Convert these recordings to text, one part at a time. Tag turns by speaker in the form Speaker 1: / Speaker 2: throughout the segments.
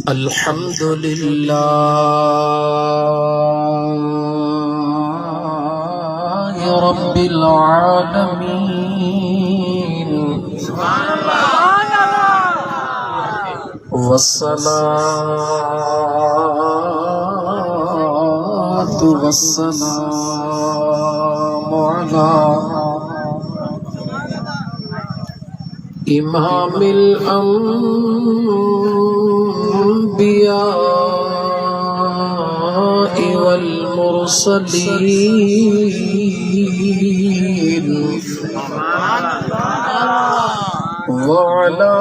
Speaker 1: अल्हम्दुलिल्लाह रब्बिल आलमीन वस्सलातु वस्सलामु अला इमामिल अंबिया वल मुरसलीन व अला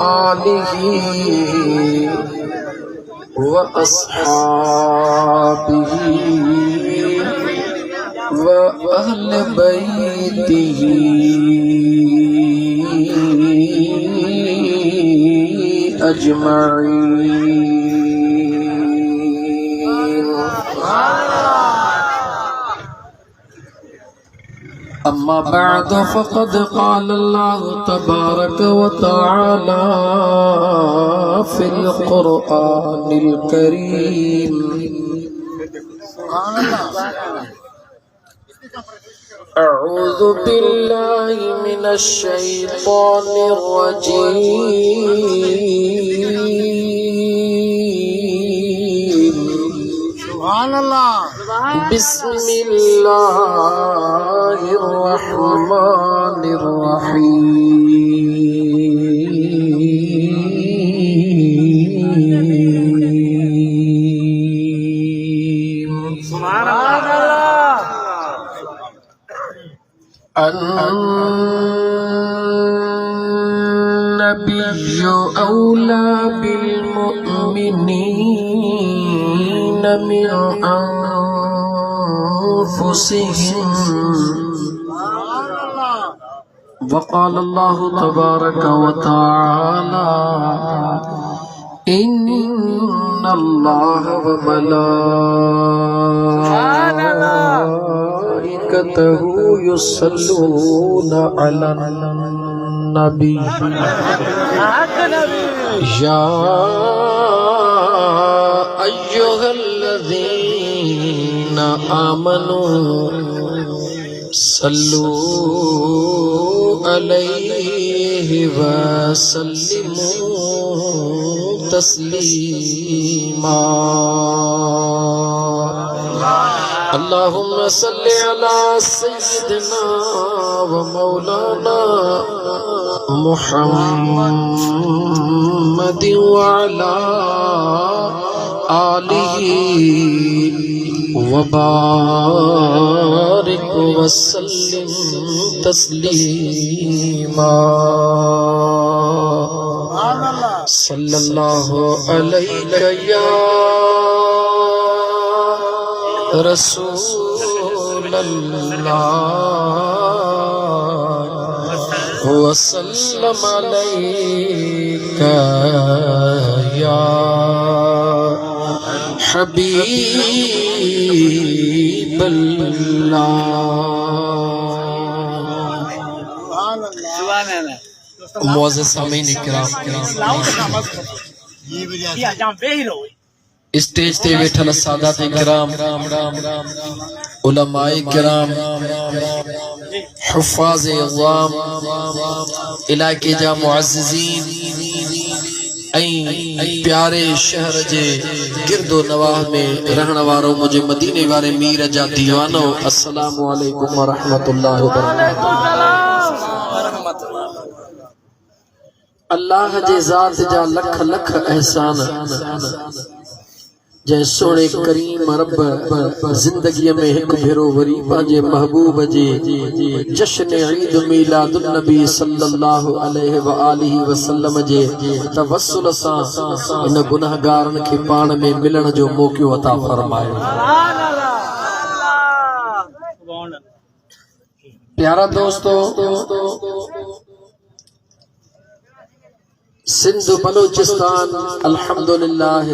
Speaker 1: आलिहि व अस्हाबिहि व अहले बैतिही अजमईन। अम्मा बअद फ़क़द क़ाल अल्लाहु तबारक व तआला फ़िल क़ुरआनिल करीम अऊज़ु बिल्लाहि मिनश शैतानिर रजीम। सुभान अल्लाह। बिस्मिल्लाहिर रहमानिर रहीम। सुभान अल्लाह। अन्नबिय्यु औला बिल मुअमिनीन मिन अनफुसिहिम वक़ाल अल्लाहु तबारक व तआला इन्नल्लाह व मलाइकतहु युसल्लूना अलन नबी या अय्युहल्लज़ीना आमनू सल्लू अलैहि व सल्लिमू तस्लीमा। अल्लाहुम्मा सल्लि अला सय्यिदिना व मौलाना मुहम्मद व अला आलिहि व बारिक व सल्लिम तस्लीमा। सल्लल्लाहु अलैका या रसूलल्लाह व सल्लम अलैका या हबीबल्लाह। मुअज़्ज़िज़ सामीन इकराम, स्टेज ते बैठल सादात इकराम, उलमाए किराम, हुफ़ाज़ इज़ाम, इलाके जा मुअज़्ज़िज़ीन ऐं प्यारे शहर जे गिरदो नवाह में रहण वारो मुझे मदीने वारे मीर जा दीवानो, अस्सलामु अलैकुम व रहमतुल्लाहि व बरकातहू। अल्लाह जे ज़ात जा लख लख एहसान जै सोने करीम रब जिंदगी में एक भेरो वरी पांजे महबूब जे जश्न ईद मिलादुन नबी सल्लल्लाहु अलैहि व आलिहि वसल्लम जे तवस्सुल सां इन गुनाहगारन खे पाण में मिलण जो मौको अता फरमायो। प्यारा दोस्तों, सिंध बलोचिस्तान अल्हम्दुलिल्लाह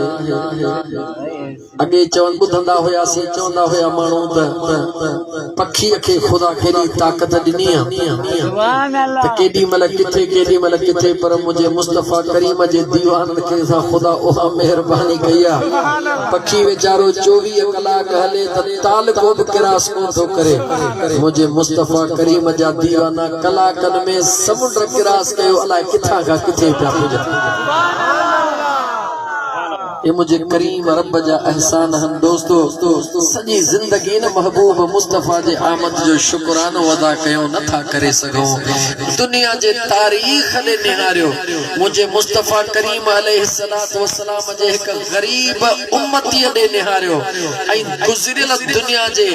Speaker 1: अगे चवन बुधंदा हुयासीं चवंदा हुया माण्हू त पखीअ खे ख़ुदा केॾी ताक़त ॾिनी त केॾी महिल किथे पर मुंहिंजे मुस्तफ़ा करीम जे दीवाननि खे ख़ुदा उहा महिरबानी कई आहे पखी वीचारो 24 कलाक हले त ताल को बि किरास कोन थो करे मुंहिंजे मुस्तफ़ा करीम जा दीवाना कलाकनि में समुंड किरास कयो अलाए किथां खां किथे पिया पुॼनि ये मुझे करीम रब जा एहसान हन दोस्तों सजी जिंदगी न महबूब मुस्तफा जे आमद जो शुक्रानो अदा कयो नथा करे सघूं दुनिया जे तारीख़ ने निहारियो मुझे मुस्तफा करीम अलैहिस्सलातु वस्सलाम जे एक गरीब उम्मती ने निहारियो ऐं गुज़रियल दुनिया जे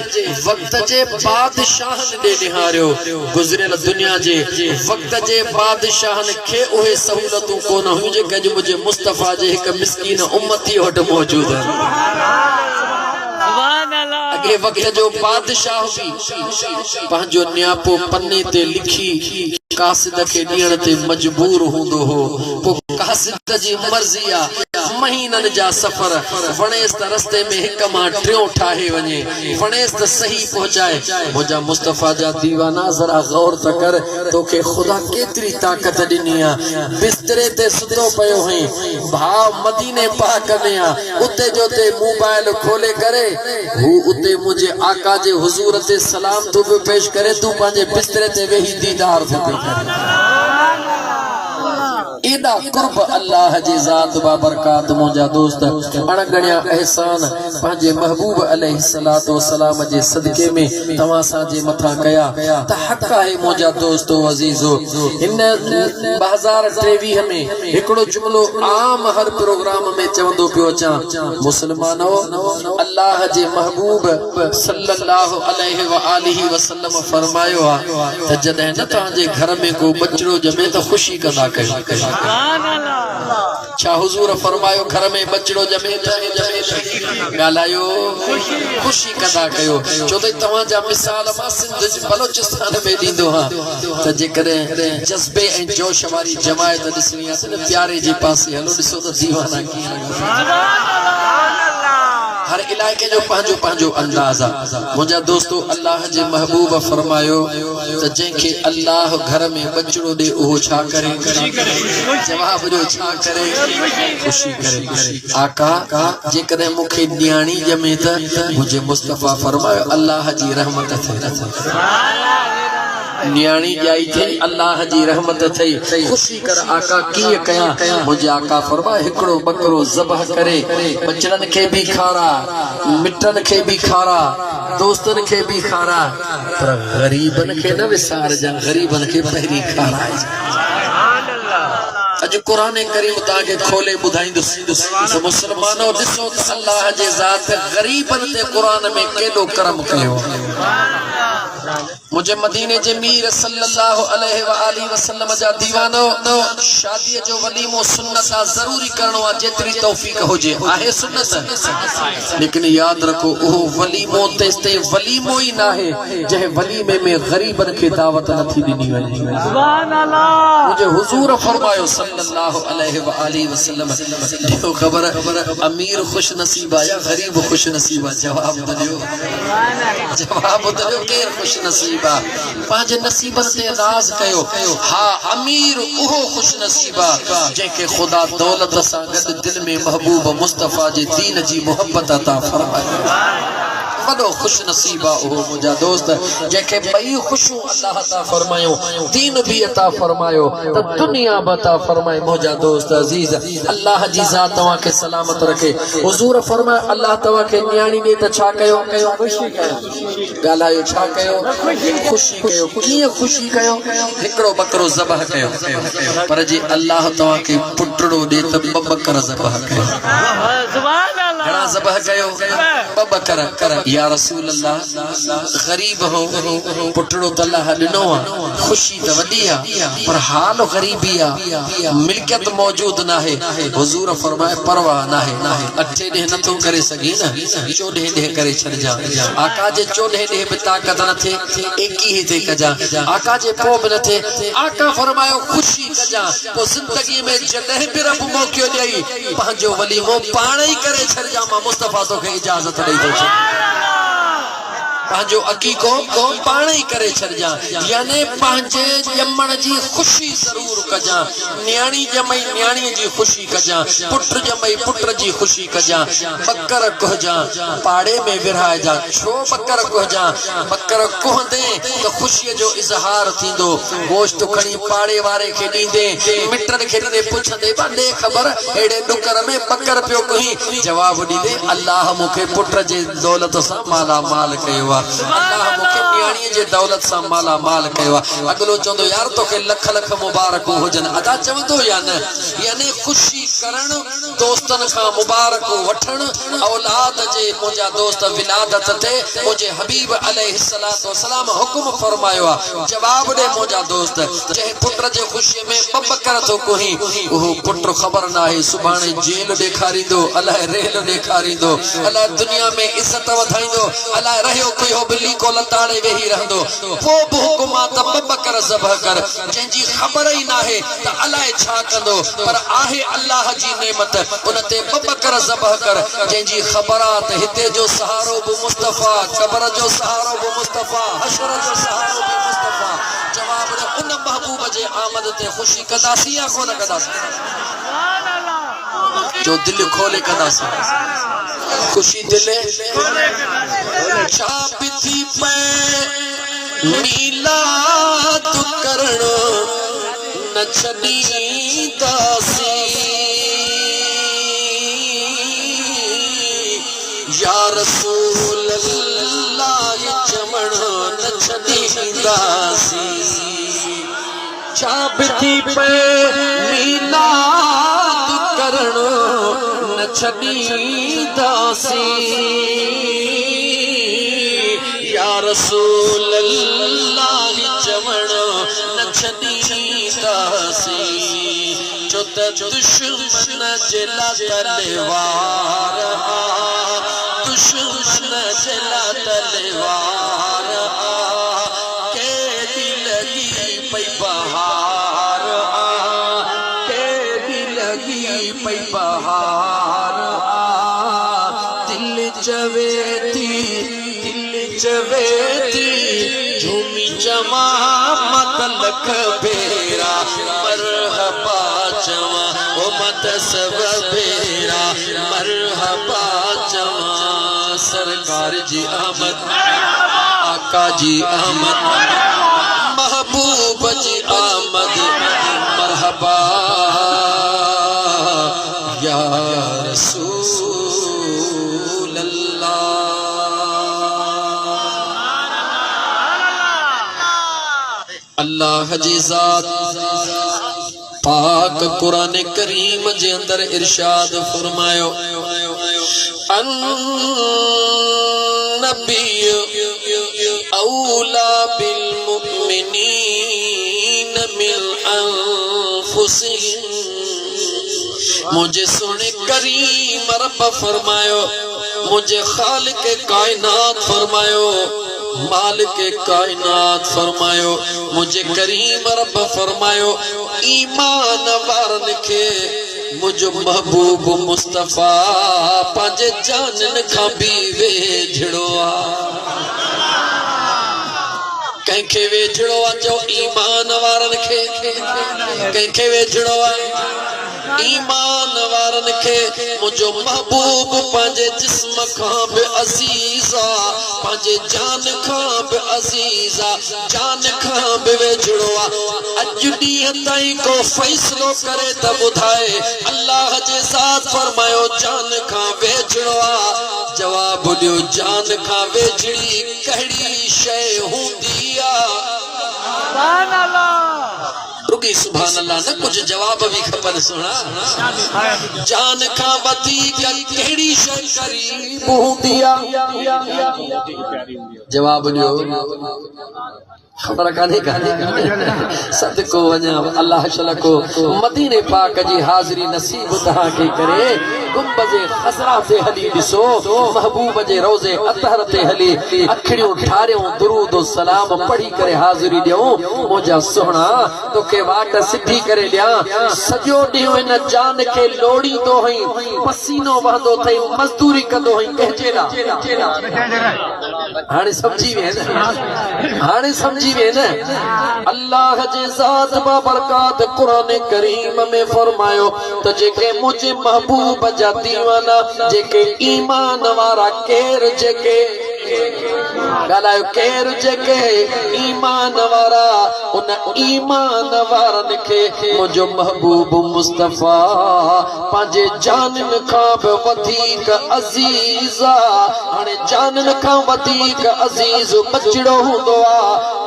Speaker 1: वक्त जे बादशाहन ने निहारियो गुज़रियल दुनिया जे वक्त जे बादशाहन खे उहे सहूलतूं कोन हुयूं जेके मुझे मुस्तफा जे एक मिस्कीन उम्मत मौजूद है अगे वक्त जो बादशाह भी पंहिंजो न्यापो पन्ने ते लिखी कासिद के ॾियण ते मजबूर हूंदो हो पोइ कासिद जी मर्ज़ी आहे महीननि जा सफ़र वणेस त रस्ते में हिक मां टियों ठाहे वञे वणेस त सही पहुचाए मुंहिंजा मुस्तफ़ा जा दीवाना ज़रा गौर त कर तोखे ख़ुदा केतिरी ताक़त ॾिनी आहे बिस्तरे ते सुतो पियो हुई भाउ मदीने पाक में आहे उते जो ते मोबाइल खोले करे हू उते मुझे आका जे हुजूर ते सलाम तो भी पेश करे तू पंहिंजे बिस्तरे ते वेही दीदार थो करे एदा कुर्ब अल्लाह जी जात बाबरकात मुंहिंजा दोस्त अणगणिया एहसान पंहिंजे महबूब अलैहिस्सलातु वस्सलाम जे सदके में तव्हां सां जे मथा कया त हक़ आहे मुंहिंजा दोस्तो अज़ीज़ो हिन 2023 में हिकिड़ो जुमलो आम हर प्रोग्राम में चवंदो पियो अचां मुस्लमानो अल्लाह जे महबूब सल्लल्लाहु अलैहि व आलिहि वसल्लम फरमायो आहे त जॾहिं न तव्हांजे घर में को बचड़ो ॼमे त ख़ुशी कंदा कयो छा हुजूर फरमायो घर में बचड़ो ॼमे ॻाल्हायो ख़ुशी कंदा कयो छो त तव्हांजा मिसाल मां सिंध बलोचिस्तान में ॾींदो हा त जेकॾहिं जज़्बे ऐं जोश वारी जमायत ॾिसणी आहे त प्यारे जे पासे हलो ॾिसो त दीवाना कीअं हर इलाके जो पंहिंजो अंदाज़ आहे मुंहिंजा दोस्तो अल्लाह जे महबूब फरमायो त जंहिंखे अल्लाह घर में बचड़ो ॾे उहो छा करे जवाब जो छा करे ख़ुशी करे आका जेकॾहिं मूंखे न्याणी ॼमे त मुंहिंजे मुस्तफ़ा फरमायो अल्लाह जी रहमत थिए न्याणी ॼाई थई अल्लाह जी रहमत थई ख़ुशी कर आका कीअं कयां मुंहिंजे आका फरमाए हिकिड़ो बकरो ज़बह करे बचड़नि खे बि खारा मिटनि खे बि खारा दोस्तनि खे बि खारा पर ग़रीबनि खे न विसारजनि ग़रीबनि खे पहिरीं खाराए अज कुरान करीम ताके खोले ॿुधाईंदुसि मुस्लमानो ॾिसो त अल्लाह जे ज़ात ग़रीबनि ते कुरान में केॾो करम कयो मुझे मदीने जे मीर सल्लल्लाहु अलैहि व आलिहि वसल्लम जा दीवानो शादी जो वलीमो सुन्नत जरूरी करणो आहे जेतरी तौफीक हुजे आहे सुन्नत लेकिन याद रखो ओहो वलीमो तेस्ते वलीमो ही ना है जह वलीमे में गरीबन के दावत नथी ॾिनी वञे सुभान अल्लाह मुझे हुजूर फरमायो सल्लल्लाहु अलैहि व आलिहि वसल्लम देखो खबर अमीर खुश नसीब या गरीब खुश नसीब जवाब दियो जवाब दियो के खुश नसीब पंहिंजे नसीबन ते राज़ कयो हा अमीर उहो खुश नसीबा जंहिंखे ख़ुदा दौलत सां गॾु दिल में महबूब मुस्तफ़ा जे दीन जी मोहब्बत अता फरमाए वॾो खुश नसीबा उहो मुंहिंजा दोस्त जंहिंखे ॿई ख़ुशियूं अल्लाह अता फरमायो दीन बि अता फरमायो त दुनिया बि अता फरमाए मुंहिंजा दोस्त अज़ीज़ अल्लाह जी ज़ात तव्हांखे सलामत रखे हुज़ूर फरमाए अल्लाह तव्हांखे न्याणी ॾे त छा कयो ख़ुशी कयो ॻाल्हायो छा कयो ख़ुशी कयो कीअं ख़ुशी कयो हिकिड़ो बकरो ज़बह कयो पर जे अल्लाह तव्हांखे पुटड़ो ॾे त ॿ बकर ज़बह कयो घणा ज़बह कयो ॿ बकर या रसूल अल्लाह गरीब हो पुटड़ो त अल्लाह ॾिनो आहे खुशी तो वडी आ पर हाल गरीबी आ मिल्कियत मौजूद ना है हुजूर फरमाए परवाह ना है अठे ॾे नथो करे सगी न 14 ॾे करे छॾजा आका जे 14 ॾे भी ताकत न थे 21 ते कजा आका जे पो भी न थे आका फरमायो खुशी कजा तो जिंदगी में जॾहिं भी रब मौक़ो ॾेई पंहिंजो वलीमो पाण ही करे छॾजा मां मुस्तफा तोखे इजाज़त ॾेई थो छॾ पांजो अकीको पाण ही करे छॾजा यानी पंहिंजे ॼमण जी खुशी जरूर कजा न्याणी ॼमई न्याणी जी खुशी कजा पुट ॼमई पुट जी खुशी कजा बकर कुहजा पाड़े में विरहाइजा छो बकर कुहजा बकर कुहंदे तो खुशी जो इजहार थींदो गोश्त खणी पाड़े वारे खे ॾींदे मिटन खे ॾींदे पुछंदे बंदे खबर एड़े डुकर में बकर पियो कुही जवाब ॾींदे अल्लाह मूंखे पुट जे दौलत सां माला माल कयो अल्लाह मुखे न्याणी जे दौलत सा माला माल कयो अगलो चंदो यार तोखे लख लख मुबारक होजन अदा चवंदो या न यानी खुशी करण दोस्तन का मुबारक वठन औलाद जे मुजा दोस्त विलादत थे मुझे हबीब अलैहिस्सलातु वस्सलाम हुक्म फरमायो जवाब दे मुजा दोस्त जे पुत्र जे खुशी में बबकर तो कोही ओ पुत्र खबर ना है सुभाणे जेल देखारींदो अल्लाह रेल देखारींदो अल्लाह दुनिया में इज्जत वधाईंदो अल्लाह रहियो कोई हो बिल्ली को लताड़े वेही रहंदो वो भी हुक्मा त बबकर ज़बह कर जंजी खबर ही ना है त अल्लाह छा कंदो पर आहे अल्लाह जी नेमत उनते बबकर ज़बह कर जंजी खबरात हिते जो सहारो बु मुस्तफा कब्र जो सहारो बु मुस्तफा हशर जो सहारो बु मुस्तफा जवाब ने उन महबूब जे आमद ते खुशी कदासी या कोन कदासी सुभान अल्लाह जो दिल खोले कदासी खुशी दिले छापी पे मीलाद करण न छॾींदासी या रसूल अल्लाह चवण न छॾींदासी छापी पे मीलाद करण न छॾींदासी या रसूल अल्लाह चवण न छॾींदासी जो त दुश्मन जे लाइ तलवार दुश्मन जे लाइ तलवार केॾी लॻी पई बहार केॾी लॻी पई बहार दिल चवे थी झूमी चवा मत लख बेरा मरहबा चवा ओ मत सब बेरा मरहबा चवा सरकार जी आमद आका जी आमद महबूब जी आमद मरहबा या रसूल अल्लाह जी ज़ात पाक कुरान करीम जे अंदर इरशाद फरमायो अन नबी औला बिल मुमिनीन मिन अनफुसिहिम मुझे सुने करीम रब फरमायो मुझे खालिक कायनात फरमायो मालिक कायनात फरमायो मुझे करीम रब फरमायो ईमान वारन के मुझो महबूब मुस्तफा पांजे जानन खां भी वेझड़ो आ कंखे वेझड़ो आ जो ईमान वारन के कंखे वेझड़ो आ ईमान वारन के मुझो महबूब पांजे जिस्म खां भी अजीजा पांजे जान खां भी अजीजा जान खां भी वेझड़ो आ अज ॾींहं ताईं को फैसलो करे त ॿुधाए अल्लाह जे ज़ात फरमायो जान खां वेझड़ो आ जवाब ॾियो जान खां वेझड़ी कहिड़ी शइ हूंदी आ सुभान अल्लाह रुकी सुभान अल्लाह न कुछ जवाब भी खबर सुना जान खां वधीक कहिड़ी शइ करीब हूंदी आ जवाब ॾियो खबर काने सदको वञा अल्लाह शला को मदीने पाक जी हाज़िरी नसीब तहां के करे गुंबज़े खज़रा ते हली दिसो महबूब जे रोज़े अतहर ते हली अखड़ियों ठारियों दुरूद व सलाम पढ़ी करे हाज़िरी ॾियूं मुंहिंजा सुहणा तोखे वाट सिधी करे ॾियां सॼो ॾींहुं इन जान खे लोड़ींदो हई पसीनो वहंदो थई मज़दूरी कंदो हई कंहिंजे लाइ हाणे समझी वे हाणे समझी अल्लाह जे ज़ात बाबरकात कुरान करीम में फरमायो त जेके मुझे महबूब जा दीवाना जेके ईमान वारा केर जेके गालायो केर जेके ईमान वारा उन ईमान वारन खे मुझो महबूब मुस्तफा पांजे जानन खां बि वधीक अज़ीज़ हाणे जानन खां वधीक अज़ीज़ बचड़ो हूंदो आ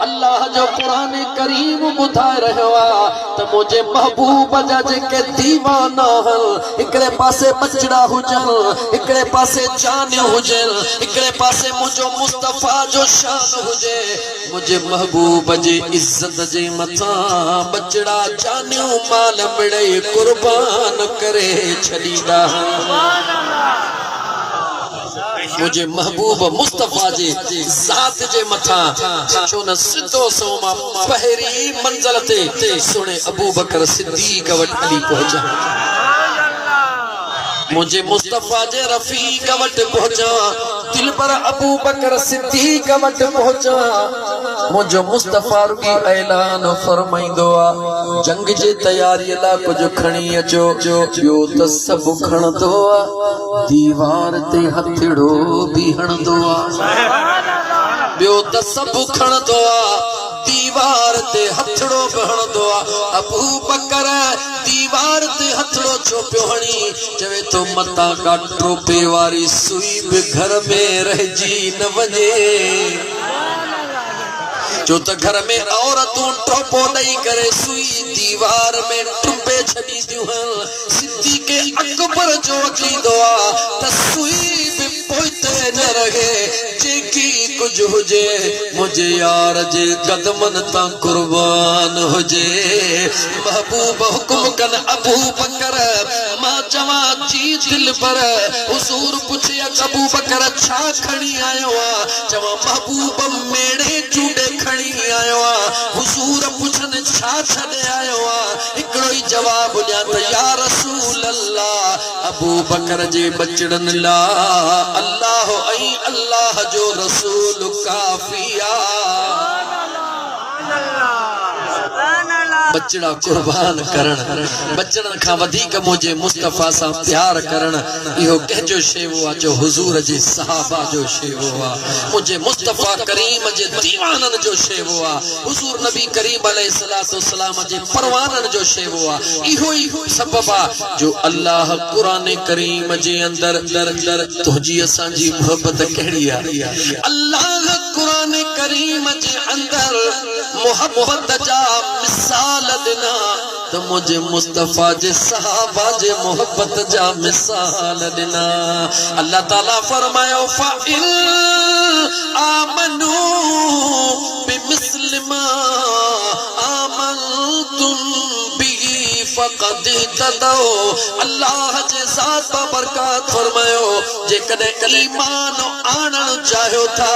Speaker 1: अल्लाह जो कुरान करीम ॿुधाए रहियो आ त मुझे महबूब जा जेके दीवाना हन हिकिड़े पासे बचड़ा हुजन हिकिड़े पासे जान हुजन हिकिड़े पासे मुझो मुस्तफा जो शान हुजे मुझे महबूब जे इज्जत जे मथा बचड़ा जानियूं माल मिड़े कुर्बान करे छॾींदा मुझे महबूब मुस्तफा जे ज़ात जे मथा छो न सिद्धो सोमा पहिरी मंज़िल ते सुणे अबू बकर सिद्दीक़ वटि हली पहुचा मुझे मुस्तफा जे रफीक वटि पहुचा दिल पर अबू बकर सिद्दीक़ वटि पहुचा मुझो मुस्तफा रुगी ऐलान फरमाइंदो आ जंग जे तैयारी ला कुछ खणी अचो ॿियो त सभु खणंदो आ दीवार ते हथड़ो भी हणंदो आ ॿियो त सभु खणंदो आ दीवार ते हथड़ो भी हणंदो आ अबू बकर दीवार ते हथड़ो छो पियो हणी चवे तो मता का टोपे वारी सुई भी घर में रहिजी न वञे जो त घर में औरतूं टोपो ॾेई करे सुई दीवार में टुंबे छॾींदियूं सिद्दीक़ अकबर जो अक़ीदो आ त सुई भी पोइते न रहे जेकी कुछ हुजे मुझे यार जे कदमन ता कुर्बान हुजे महबूब हुक्म कन अबू बकर मां चवा जी दिल पर हुजूर पुछया अबू बकर छा खणी आयो आ चवा महबूब मेड़े चूड़े खणी आयो आ हुजूर पुछन छा छॾे आयो आ हिकिड़ो ई जवाब ॾियां त या रसूल अल्लाह अबू बकर जे बचड़न ला अल्लाह ऐं अल्लाह जो रसूल काफिया बचड़ा कुर्बान करण बचड़न खां वधीक मुझे मुस्तफा सा प्यार करण इहो कंहिंजो शेवो आ जो हुजूर जे सहाबा जो शेवो आ मुझे मुस्तफा करीम जे दीवानन जो शेवो आ हुजूर नबी करीम अलैहिस्सलातु वस्सलाम जे परवानन जो शेवो आ इहो ई सबब आ जो अल्लाह कुरान करीम जे अंदर दर तुंहिंजी असांजी मोहब्बत कहिड़ी आ अल्लाह कुरान करीम जे अंदर मोहब्बत जा मिसाल दिना तो मुझे मुस्तफा जे सहाबा जे मोहब्बत जा मिसाल दिना अल्लाह ताला फरमायो फ़ाइल आमनू बिमिस्लिमा आमनतुम बिही फ़क़द तदौ अल्लाह जे ज़ात बरकत फरमायो जे कदे ईमान आणण चाहियो था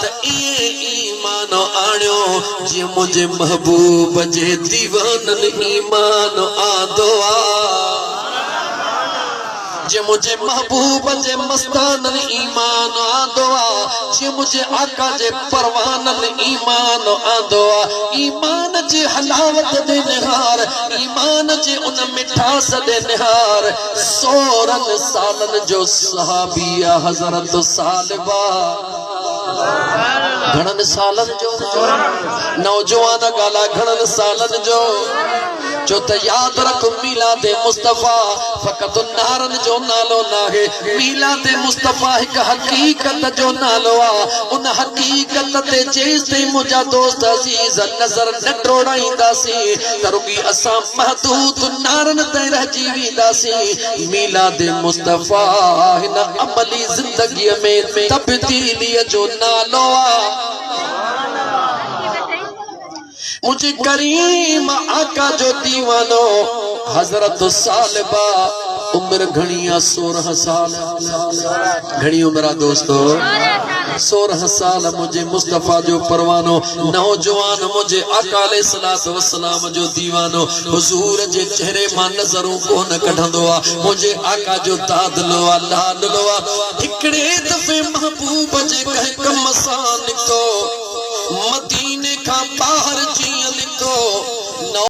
Speaker 1: त इए ईमान आणियो जी मुझे महबूब जे दीवानन ईमान आंदो आ जे मुझे महबूब जे मस्तानन ईमान आंदो आ जे मुझे आका जे परवानन ईमान आंदो आ ईमान जे हलावत दे निहार ईमान जे उन मिठास दे निहार 16 सालन जो सहाबिया हजरत सालिबा घणन सालन जो नौजवान गाला घणन सालन जो जो त याद रख मिलाद मुस्तफा फकत नारन जो नालो नाहे मिलाद मुस्तफा एक हकीकत जो नालो आ उन हकीकत ते जेसते मुझा दोस्त अजीज नजर न टोड़ाईंदासी करुगी असा महदूद नारन ते रहजी वेंदासी मिलाद मुस्तफा हिन अमली जिंदगी में तब्दीली जो नालो आ मुझे करीम आका जो दीवानो हजरत सालिबा उम्र घणिया 16 साल घणी उम्र दोस्तों 16 साल मुझे मुस्तफा जो परवानो नौजवान मुझे आका अलैहिस्सलातु वस्सलाम जो दीवानो हुजूर जे चेहरे मां नजरों को न कढंदो आ मुझे आका जो दादलो अल्लाह दलो हिकड़े दफे महबूब जे कह कम सां निको मदीने का बाहर